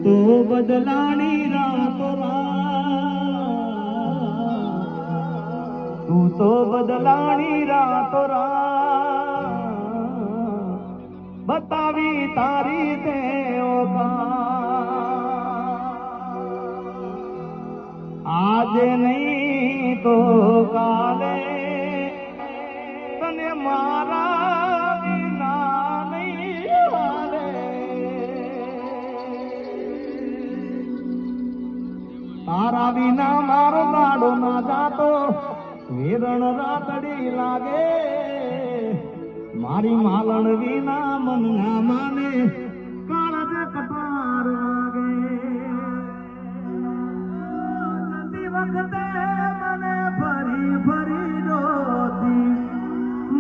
તો બદલાની રાતો તું તો બદલાની રાતો બતાવી તારી દેવ આજે નહીં તો કાલે તને મારા વિના નહીં હાલે તારા વિના મારો ગાડો ના જાતો વેરણ રાતડી લાગે મારી માલણ વિના મન ના માને કાળજ કટાર લાગે જતી વખતે મને ફરી ફરી જોતી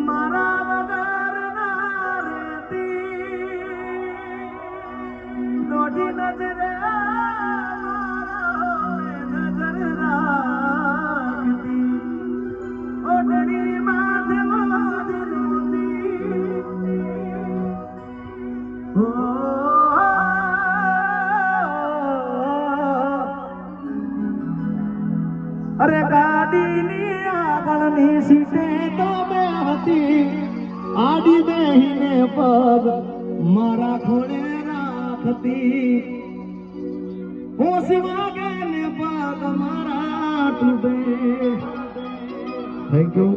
મારા વગર ના રહેતી દોઢી નજરે નજર રાખતી ઓઢણી માથે અરે ગાડીની આગળની સીટે તો બેહતી આડી બેહીને પગ મારા ખોળે રાખતી હોશ વાગે ને પગ મારા તૂટે. Thank you.